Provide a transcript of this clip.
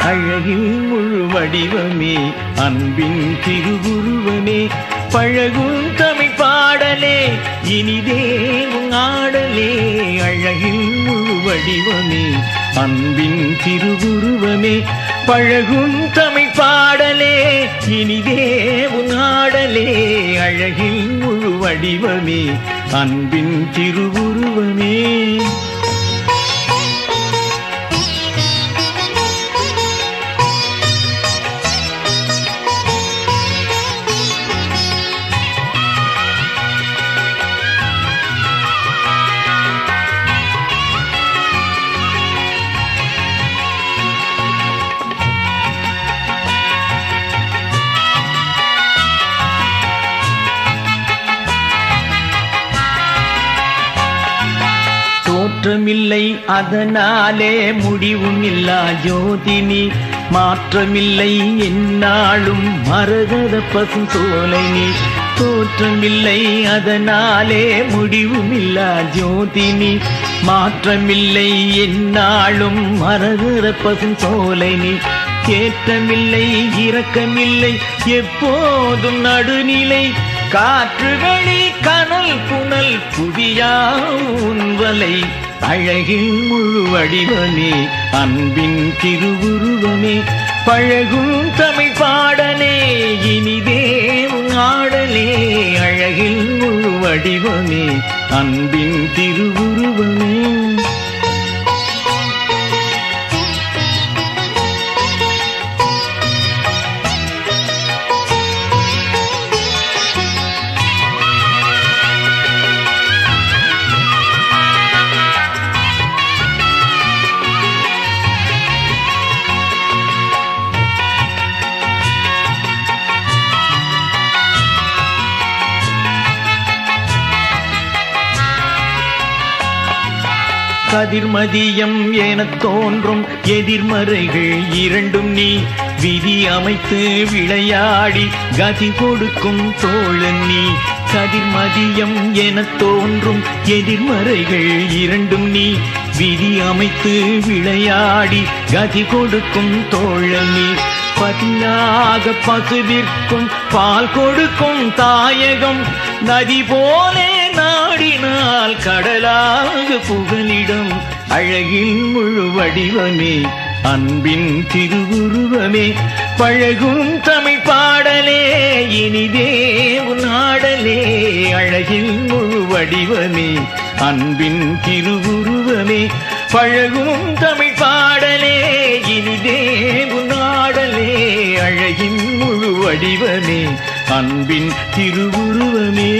அழகில் முழு வடிவமே அன்பின் திருவுருவமே பழகும் தமிழ் பாடலே இனிதே ஆடலே அழகில் முழு வடிவமே அன்பின் திருவுருவமே பழகும் தமிழ் பாடலே இனிதே ஆடலே அழகில் முழு வடிவமே அன்பின் திருவுருவமே. தோற்றமில்லை அதனாலே முடிவும் இல்லா ஜோதினி மாற்றமில்லை என்னாலும் மரகத பசும் சோலை நீ தோற்றமில்லை அதனாலே முடிவும் இல்லா ஜோதினி மாற்றமில்லை என்னாலும் மரகத பசும் சோலை நீ ஏற்றமில்லை இரக்கமில்லை எப்போதும் நடுநிலை காற்று வெளி கனல் புனல் புவியாவலை அழகில் முழு வடிவமே அன்பின் திருவுருவமே பழகும் தமிழ் பாடலே இனிதே ஆடலே அழகில் முழு வடிவமே அன்பின் திருவுருவமே. கதிர்மதியம் என தோன்றும் எதிர்மறைகள் இரண்டும் நீ விதி அமைத்து விளையாடி கதி கொடுக்கும் தோழன் நீ கதிர்மதியம் என தோன்றும் எதிர்மறைகள் இரண்டும் நீ விதி அமைத்து விளையாடி கதி கொடுக்கும் தோழன் நீ பதியாக பசுவிற்கும் பால் கொடுக்கும் தாயகம் நதி போலே நாடினால் கடலாக புகலிடம் அழகில் முழு வடிவமே அன்பின் திருவுருவமே பழகும் தமிழ் பாடலே இனிதே ஆடலே அழகில் முழு வடிவமே அன்பின் திருவுருவமே பழகும் தமிழ் பாடலே இனிதே ஆடலே அழகின் முழு வடிவமே அன்பின் திருவுருவமே.